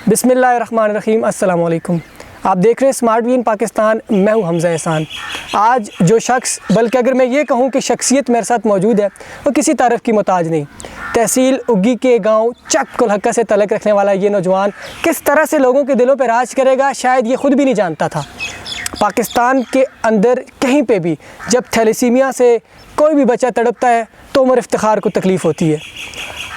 बिस्मिल्लाहिर्रहमानिर्रहीम, अस्सलाम वालेकुम। आप देख रहे हैं स्मार्ट वी इन पाकिस्तान। मैं हूं हमज़ा एहसान। आज जो शख्स, बल्कि अगर मैं ये कहूं कि शख्सियत मेरे साथ मौजूद है, वो किसी तारीफ़ की मोहताज नहीं। तहसील उग्गी के गांव चक कुलहक्का से तलक रखने वाला ये नौजवान किस तरह से लोगों के दिलों पर राज करेगा, शायद ये ख़ुद भी नहीं जानता था। पाकिस्तान के अंदर कहीं पे भी जब थैलेसीमिया से कोई भी बच्चा तड़पता है तो उमर इफ्तिखार को तकलीफ़ होती है।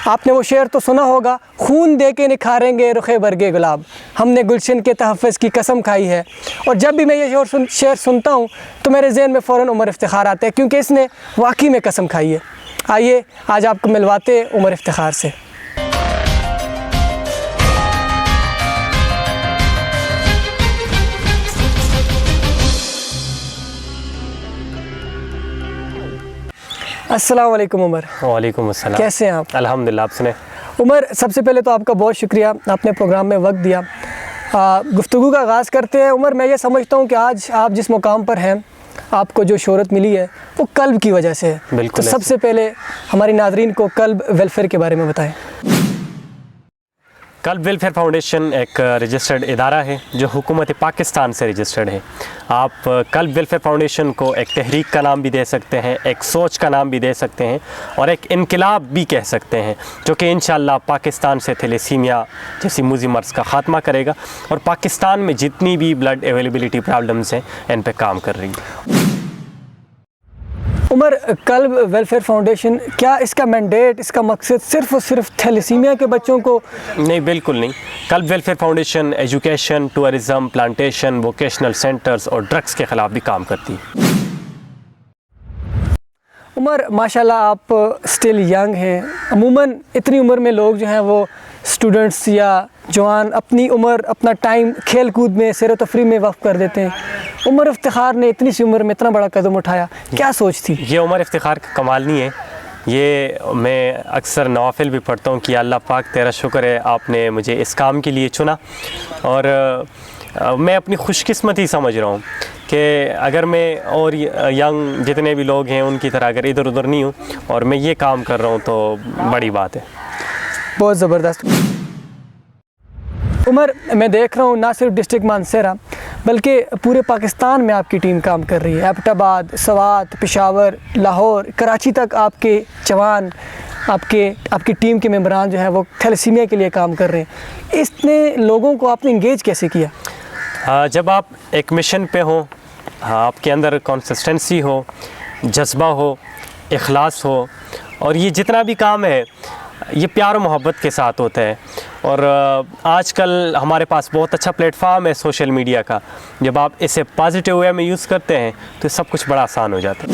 आपने वो शेर तो सुना होगा, खून दे के निखारेंगे रुखे बरगे गुलाब, हमने गुलशन के तहफ़्फ़ुज़ की कसम खाई है। और जब भी मैं ये शेर सुनता हूँ तो मेरे ज़हन में फ़ौरन उमर इफ्तिखार आता है, क्योंकि इसने वाकई में कसम खाई है। आइए आज आपको मिलवाते हैं उमर इफ्तिखार से। अस्सलाम वालेकुम उमर। वालेकुम अस्सलाम। कैसे हैं आप? अल्हम्दुलिल्लाह। आप सुने? उमर, सबसे पहले तो आपका बहुत शुक्रिया, आपने प्रोग्राम में वक्त दिया। गुफ्तगू का आगाज़ करते हैं। उमर, मैं ये समझता हूँ कि आज आप जिस मुकाम पर हैं, आपको जो शोहरत मिली है वो कल्ब की वजह से है। बिल्कुल। तो सबसे पहले हमारी नाज़रीन को कल्ब वेलफेयर के बारे में बताएं। कल्ब वेलफेयर फाउंडेशन एक रजिस्टर्ड इदारा है जो हुकूमत पाकिस्तान से रजिस्टर्ड है। आप कल्ब वेलफेयर फाउंडेशन को एक तहरीक का नाम भी दे सकते हैं, एक सोच का नाम भी दे सकते हैं और एक इनकलाब भी कह सकते हैं, जो कि इंशाअल्लाह पाकिस्तान से थैलेसीमिया जैसी मुज़ी मर्ज़ का ख़ात्मा करेगा और पाकिस्तान में जितनी भी ब्लड अवेलेबिलिटी प्रॉब्लम्स हैं इन पर काम कर रही है। उमर, कल्ब वेलफेयर फाउंडेशन, क्या इसका मैंडेट, इसका मकसद सिर्फ़ और सिर्फ थैलेसीमिया के बच्चों को? नहीं, बिल्कुल नहीं। Club welfare foundation education, tourism, plantation, vocational centres और ड्रग्स के ख़िलाफ़ भी काम करती है। उमर, माशाल्लाह आप स्टिल यंग हैं। अमूमन इतनी उम्र में लोग जो हैं वो स्टूडेंट्स या जवान अपनी उम्र, अपना टाइम खेल कूद में, सैर तफरीह में वक्फ कर देते हैं। उमर इफ्तिखार ने इतनी सी उम्र में इतना बड़ा कदम उठाया, क्या सोच थी? ये उमर इफ्तिखार का कमाल नहीं है। ये मैं अक्सर नवाफिल भी पढ़ता हूँ कि अल्लाह पाक तेरा शुक्र है आपने मुझे इस काम के लिए चुना। और मैं अपनी खुशकिस्मती समझ रहा हूँ कि अगर मैं और यंग जितने भी लोग हैं उनकी तरह अगर इधर उधर नहीं हूँ और मैं ये काम कर रहा हूँ तो बड़ी बात है। बहुत ज़बरदस्त। उमर, मैं देख रहा हूँ ना सिर्फ डिस्ट्रिक्ट मानसरा बल्कि पूरे पाकिस्तान में आपकी टीम काम कर रही है। एबटाबाद, सवात, पेशावर, लाहौर, कराची तक आपके जवान, आपकी टीम के मेंबरान जो हैं वो थैलेसीमिया के लिए काम कर रहे हैं। इतने लोगों को आपने इंगेज कैसे किया? जब आप एक मिशन पे हो, आपके अंदर कंसिस्टेंसी हो, जज्बा हो, इखलास हो और ये जितना भी काम है ये प्यार और मोहब्बत के साथ होता है। और आजकल हमारे पास बहुत अच्छा प्लेटफॉर्म है सोशल मीडिया का। जब आप इसे पॉजिटिव वे में यूज़ करते हैं तो सब कुछ बड़ा आसान हो जाता है।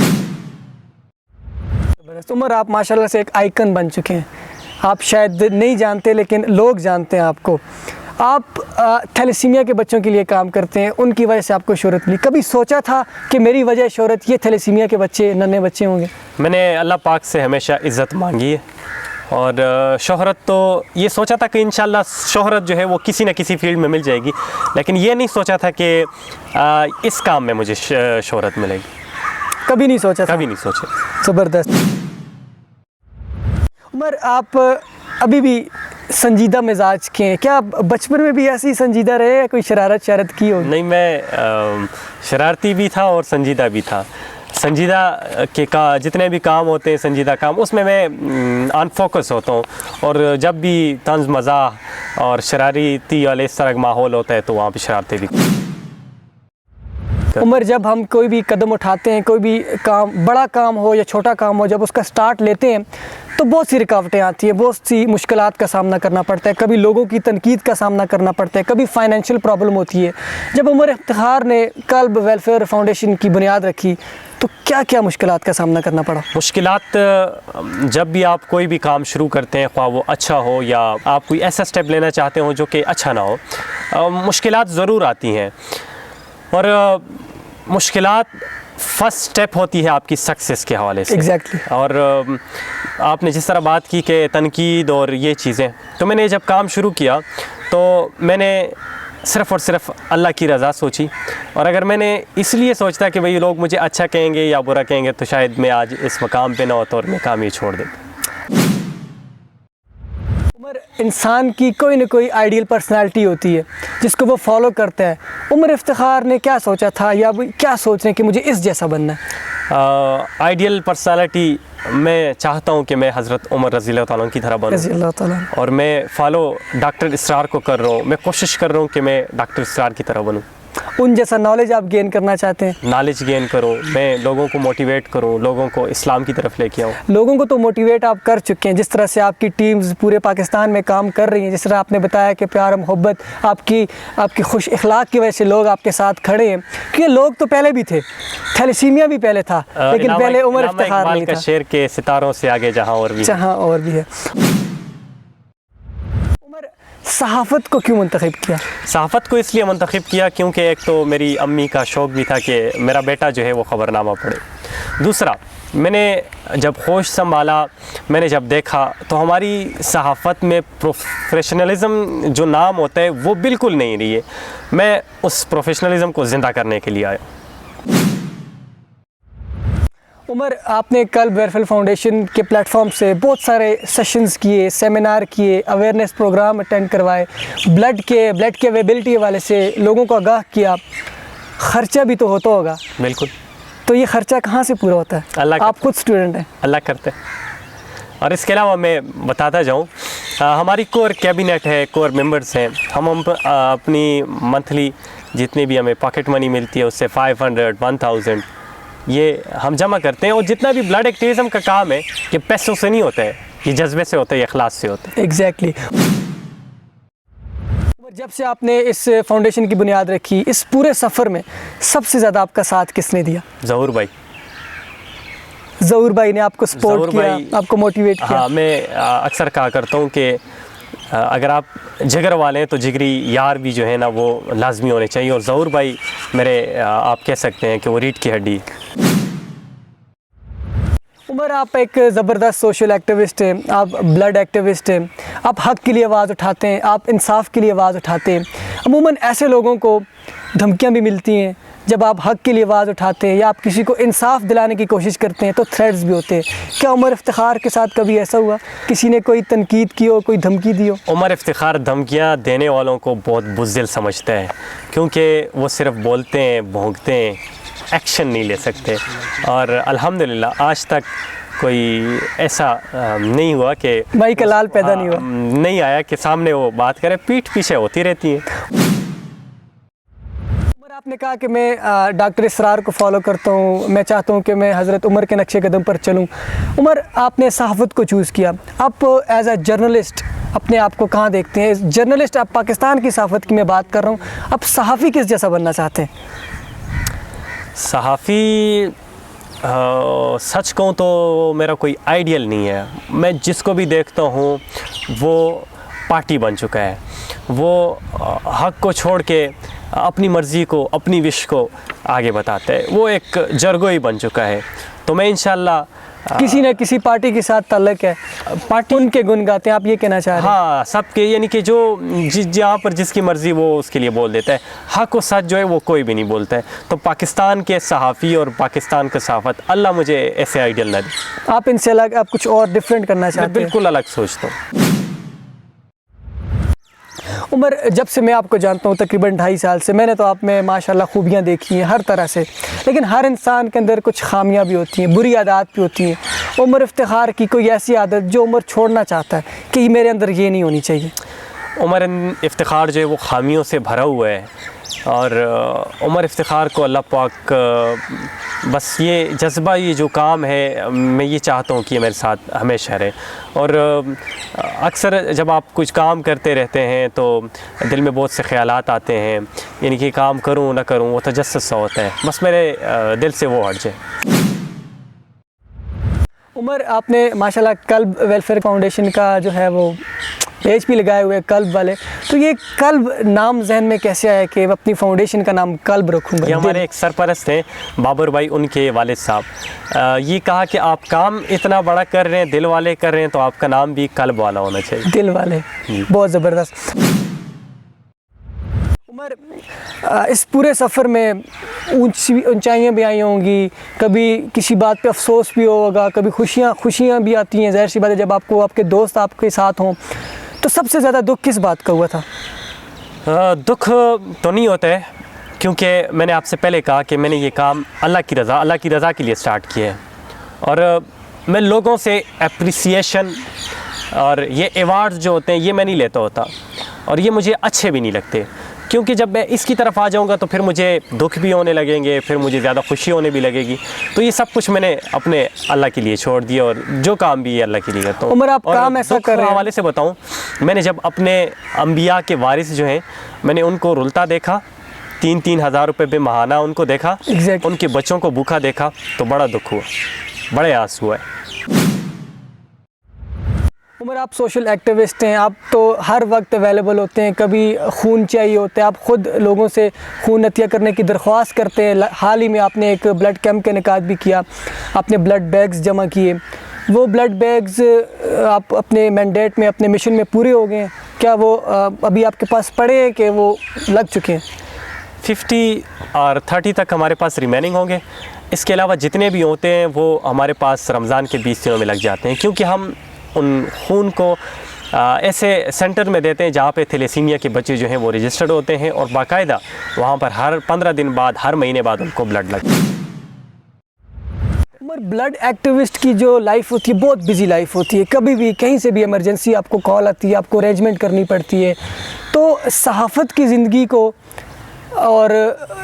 उमर, आप माशाल्लाह से एक आइकन बन चुके हैं। आप शायद नहीं जानते लेकिन लोग जानते हैं आपको। आप थैलेसीमिया के बच्चों के लिए काम करते हैं, उनकी वजह से आपको शोहरत मिली। कभी सोचा था कि मेरी वजह शोहरत ये थैलेसीमिया के बच्चे, नन्हे बच्चे होंगे? मैंने अल्लाह पाक से हमेशा इज़्ज़त मांगी है और शोहरत तो ये सोचा था कि इंशाल्लाह शोहरत जो है वो किसी न किसी फील्ड में मिल जाएगी, लेकिन ये नहीं सोचा था कि इस काम में मुझे शोहरत मिलेगी। कभी नहीं सोचा? कभी नहीं सोचा। ज़बरदस्त। उमर, आप अभी भी संजीदा मिजाज के हैं, क्या बचपन में भी ऐसी संजीदा रहे या कोई शरारत की हो? नहीं, मैं शरारती भी था और संजीदा भी था। संजीदा के जितने भी काम होते हैं, संजीदा काम, उसमें मैं अनफोकस होता हूँ और जब भी तंज मज़ाह और शरारती वाले इस तरह का माहौल होता है तो वहाँ पे शरारतें भी। उमर, जब हम कोई भी कदम उठाते हैं, कोई भी काम, बड़ा काम हो या छोटा काम हो, जब उसका स्टार्ट लेते हैं तो बहुत सी रुकावटें आती हैं, बहुत सी मुश्किलात का सामना करना पड़ता है, कभी लोगों की तनकीद का सामना करना पड़ता है, कभी फाइनेंशियल प्रॉब्लम होती है। जब उमर इफ्तिखार ने कल्ब वेलफेयर फाउंडेशन की बुनियाद रखी तो क्या क्या मुश्किलात का सामना करना पड़ा? मुश्किलात, जब भी आप कोई भी काम शुरू करते हैं, ख्वाह वो अच्छा हो या आप कोई ऐसा स्टेप लेना चाहते हो जो कि अच्छा ना हो, मुश्किलात ज़रूर आती हैं। और मुश्किलात फर्स्ट स्टेप होती है आपकी सक्सेस के हवाले से। एग्जैक्टली। और आपने जिस तरह बात की कि तनकीद और ये चीज़ें, तो मैंने जब काम शुरू किया तो मैंने सिर्फ़ और सिर्फ अल्लाह की रज़ा सोची। और अगर मैंने इसलिए सोचता कि भाई लोग मुझे अच्छा कहेंगे या बुरा कहेंगे तो शायद मैं आज इस मकाम पे ना होता और मैं काम ये छोड़ देता। उमर, इंसान की कोई ना कोई आइडियल पर्सनालिटी होती है जिसको वो फॉलो करता है। उमर इफ्तिखार ने क्या सोचा था या वो क्या सोच रहे हैं कि मुझे इस जैसा बनना है? आइडियल पर्सनालिटी मैं चाहता हूँ कि मैं हज़रत उमर रज़ी अल्लाह तआला की तरह बनूँ, रज़ी अल्लाह ताला। और मैं फॉलो डॉक्टर इसरार को कर रहा हूँ। मैं कोशिश कर रहा हूँ कि मैं डॉक्टर इसरार की तरह बनूँ। उन जैसा नॉलेज आप गेन करना चाहते हैं? नॉलेज गेन करूँ, मैं लोगों को मोटिवेट करूँ, लोगों को इस्लाम की तरफ लेके आऊँ। लोगों को तो मोटिवेट आप कर चुके हैं, जिस तरह से आपकी टीम्स पूरे पाकिस्तान में काम कर रही हैं, जिस तरह आपने बताया कि प्यार मोहब्बत आपकी खुश इखलाक की वजह से लोग आपके साथ खड़े हैं। कि लोग तो पहले भी थे, थैलेसीमिया भी पहले था, लेकिन पहले उमर इफ्तिखार नहीं था। शेर के सितारों से आगे जहाँ और भी है। उमर, सहाफ़त को क्यों मुंतखब किया? सहाफ़त को इसलिए मुंतखब किया क्योंकि एक तो मेरी अम्मी का शौक़ भी था कि मेरा बेटा जो है वो ख़बरनामा पढ़े। दूसरा, मैंने जब होश संभाला, मैंने जब देखा तो हमारी सहाफ़त में प्रोफेशनलिज़म जो नाम होता है वो बिल्कुल नहीं रही है। मैं उस प्रोफेशनलिज़म को ज़िंदा करने के लिए आया। उमर, आपने कल्ब वेलफेयर फाउंडेशन के प्लेटफॉर्म से बहुत सारे सेशंस किए, सेमिनार किए, अवेयरनेस प्रोग्राम अटेंड करवाए, ब्लड के अवेलेबिलिटी वाले से लोगों को आगाह किया। ख़र्चा भी तो होता होगा? बिल्कुल। तो ये ख़र्चा कहाँ से पूरा होता है? आप खुद स्टूडेंट हैं। अल्लाह करते हैं। और इसके अलावा मैं बताता जाऊँ, हमारी कोर कैबिनेट है, कोर मेंबर्स हैं। हम अपनी मंथली जितनी भी हमें पॉकेट मनी मिलती है उससे 500, 1000 ये हम जमा करते हैं। और जितना भी ब्लड एक्टिविज़म का काम है ये पैसों से नहीं होता है, ये जज्बे से होता है, ये इखलास से होता है। एग्जैक्टली। जब से आपने इस फाउंडेशन की बुनियाद रखी, इस पूरे सफ़र में सबसे ज़्यादा आपका साथ किसने दिया? ज़हूर भाई। ज़हूर भाई ने आपको सपोर्ट किया, आपको मोटिवेट किया? हाँ, मैं अक्सर कहा करता हूँ कि अगर आप जिगर वाले हैं तो जिगरी यार भी जो है ना वो लाजमी होने चाहिए। और ज़हूर भाई मेरे आप कह सकते हैं कि वो रीढ़ की हड्डी। उमर, आप एक ज़बरदस्त सोशल एक्टिविस्ट हैं, आप ब्लड एक्टिविस्ट हैं, आप हक़ के लिए आवाज़ उठाते हैं, आप इंसाफ के लिए आवाज़ उठाते हैं। अमूमन ऐसे लोगों को धमकियां भी मिलती हैं जब आप हक़ के लिए आवाज़ उठाते हैं या आप किसी को इंसाफ दिलाने की कोशिश करते हैं तो थ्रेट्स भी होते हैं। क्या उमर इफ्तिखार के साथ कभी ऐसा हुआ किसी ने कोई तनकीद की हो, कोई धमकी दी हो? उमर इफ्तिखार धमकियाँ देने वालों को बहुत बुज़दिल समझते हैं क्योंकि वो सिर्फ बोलते हैं, भौंकते हैं, एक्शन नहीं ले सकते। और अल्हम्दुलिल्लाह आज तक कोई ऐसा नहीं हुआ कि भाई का लाल पैदा नहीं आया कि सामने वो बात करे, पीठ पीछे होती रहती है। उमर, आपने कहा कि मैं डॉक्टर इसरार को फॉलो करता हूँ, मैं चाहता हूँ कि मैं हज़रत उमर के नक्शे कदम पर चलूँ। उमर, आपने सहाफ़त को चूज़ किया, आप एज अ जर्नलिस्ट अपने आप को कहाँ देखते हैं? जर्नलिस्ट, आप पाकिस्तान की सहाफ़त की मैं बात कर रहा हूँ, आप सहाफ़ी किस जैसा बनना चाहते हैं? सहाफ़ी सच कहूँ तो मेरा कोई आइडियल नहीं है। मैं जिसको भी देखता हूँ वो पार्टी बन चुका है, वो हक़ को छोड़ के अपनी मर्ज़ी को, अपनी विश को आगे बताता है, वो एक जरगोई बन चुका है। तो मैं इंशाल्लाह किसी न किसी पार्टी के साथ ताल्लुक़ है, पार्टी उनके गुण गाते हैं, आप ये कहना चाह रहे हैं? हाँ, सबके, यानी कि जो जहाँ पर जिसकी मर्ज़ी वो उसके लिए बोल देता है। हक़ व सच जो है वो कोई भी नहीं बोलता है। तो पाकिस्तान के सहाफ़ी और पाकिस्तान का सहाफ़त, अल्लाह मुझे ऐसे आइडियल ना दे। आप इनसे अलग, आप कुछ और डिफरेंट करना चाहते हैं? बिल्कुल अलग सोचता हूँ। उमर, जब से मैं आपको जानता हूँ तकरीबन 2.5 साल से, मैंने तो आप में माशाल्लाह खूबियाँ देखी हैं हर तरह से, लेकिन हर इंसान के अंदर कुछ खामियाँ भी होती हैं, बुरी आदत भी होती हैं। उमर इफ्तिखार की कोई ऐसी आदत जो उमर छोड़ना चाहता है कि मेरे अंदर ये नहीं होनी चाहिए? उमर इफ्तिखार जो है वो खामियों से भरा हुआ है और उमर इफ्तिखार को अल्लाह पाक बस ये जज्बा, ये जो काम है, मैं ये चाहता हूँ कि ये मेरे साथ हमेशा रहे। और अक्सर जब आप कुछ काम करते रहते हैं तो दिल में बहुत से ख़यालात आते हैं, यानी कि काम करूँ ना करूँ, वो तजस्सुस सा होता है, बस मेरे दिल से वो हट जाए। उमर, आपने माशाल्लाह कल्ब वेलफेयर फाउंडेशन का जो है वो पेज भी लगाए हुए कल्ब वाले, तो ये कल्ब नाम जहन में कैसे आया कि मैं अपनी फाउंडेशन का नाम कल्ब रखूँगा? ये हमारे एक सरपरस्त हैं बाबर भाई, उनके वालिद साहब, ये कहा कि आप काम इतना बड़ा कर रहे हैं, दिल वाले कर रहे हैं, तो आपका नाम भी कल्ब वाला होना चाहिए। दिल वाले, बहुत ज़बरदस्त। उमर, इस पूरे सफ़र में ऊंचाइयाँ भी आई होंगी, कभी किसी बात पे अफसोस भी होगा, कभी खुशियाँ भी आती हैं। ज़ाहिर सी बात है जब आपको आपके दोस्त आपके साथ हों तो सबसे ज़्यादा दुख किस बात का हुआ था? दुख तो नहीं होता है, क्योंकि मैंने आपसे पहले कहा कि मैंने ये काम अल्लाह की रज़ा के लिए स्टार्ट किया है। और मैं लोगों से एप्रिसिएशन और ये अवार्ड्स जो होते हैं ये मैं नहीं लेता होता, और ये मुझे अच्छे भी नहीं लगते, क्योंकि जब मैं इसकी तरफ आ जाऊंगा तो फिर मुझे दुख भी होने लगेंगे, फिर मुझे ज़्यादा खुशी होने भी लगेगी। तो ये सब कुछ मैंने अपने अल्लाह के लिए छोड़ दिया, और जो काम भी है अल्लाह के लिए करता हूँ। उमर, आप काम ऐसा कर रहे हैं। हवाले से बताऊँ, मैंने जब अपने अम्बिया के वारिस जो हैं मैंने उनको रुलता देखा, 3-3 हज़ार रुपये पे महाना उनको देखा, उनके बच्चों को भूखा देखा, तो बड़ा दुख हुआ, बड़े आंसू हुए। उमर, आप सोशल एक्टिविस्ट हैं, आप तो हर वक्त अवेलेबल होते हैं, कभी खून चाहिए होता है, आप ख़ुद लोगों से खून अतिया करने की दरख्वास्त करते हैं। हाल ही में आपने एक ब्लड कैंप का इनेकाद भी किया, आपने ब्लड बैग्स जमा किए। वो ब्लड बैग्स आप अपने मैंडेट में, अपने मिशन में पूरे हो गए हैं क्या? वो अभी आपके पास पड़े हैं कि वो लग चुके हैं? 50 और 30 तक हमारे पास रिमेनिंग होंगे। इसके अलावा जितने भी होते हैं वो हमारे पास रमज़ान के 20 दिनों में लग जाते हैं, क्योंकि हम उन खून को ऐसे सेंटर में देते हैं जहाँ पे थैलेसीमिया के बच्चे जो हैं वो रजिस्टर्ड होते हैं, और बाकायदा वहाँ पर हर 15 दिन बाद, हर महीने बाद उनको ब्लड लगता है। उमर, ब्लड एक्टिविस्ट की जो लाइफ होती है बहुत बिजी लाइफ होती है, कभी भी कहीं से भी इमरजेंसी आपको कॉल आती है, आपको अरेंजमेंट करनी पड़ती है। तो सहाफ़त की ज़िंदगी को और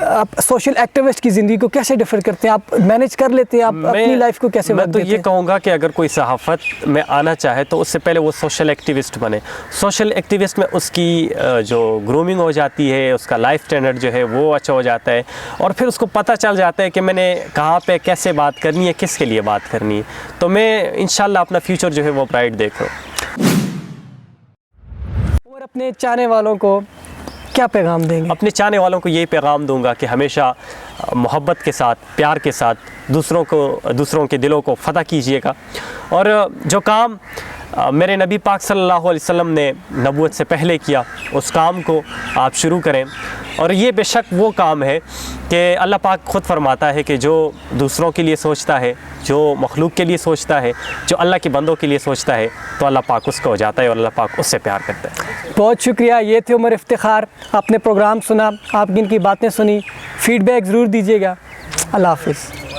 आप सोशल एक्टिविस्ट की ज़िंदगी को कैसे डिफर करते हैं? आप मैनेज कर लेते हैं? आप अपनी लाइफ को कैसे मैं तो ये कहूँगा कि अगर कोई सहाफ़त में आना चाहे तो उससे पहले वो सोशल एक्टिविस्ट बने। सोशल एक्टिविस्ट में उसकी जो ग्रूमिंग हो जाती है, उसका लाइफ स्टैंडर्ड जो है वो अच्छा हो जाता है, और फिर उसको पता चल जाता है कि मैंने कहाँ पे कैसे बात करनी है, किसके लिए बात करनी है। तो मैं इंशाल्लाह अपना फ्यूचर जो है वो ब्राइट देख रहा हूँ। और अपने चाहने वालों को क्या पैगाम देंगे? अपने चाहने वालों को यही पैगाम दूंगा कि हमेशा मोहब्बत के साथ, प्यार के साथ दूसरों के दिलों को फ़तह कीजिएगा, और जो काम मेरे नबी पाक सल्लल्लाहु अलैहि वसल्लम ने नबूवत से पहले किया उस काम को आप शुरू करें। और ये बेशक वो काम है कि अल्लाह पाक ख़ुद फरमाता है कि जो दूसरों के लिए सोचता है, जो मखलूक के लिए सोचता है, जो अल्लाह के बंदों के लिए सोचता है, तो अल्लाह पाक उसका हो जाता है और अल्लाह पाक उससे प्यार करता है। बहुत शुक्रिया। ये थे उमर इफ्तिखार, आपने प्रोग्राम सुना, आपकी इनकी बातें सुनी, फ़ीडबैक ज़रूर दीजिएगा। अल्लाह हाफ़िज़।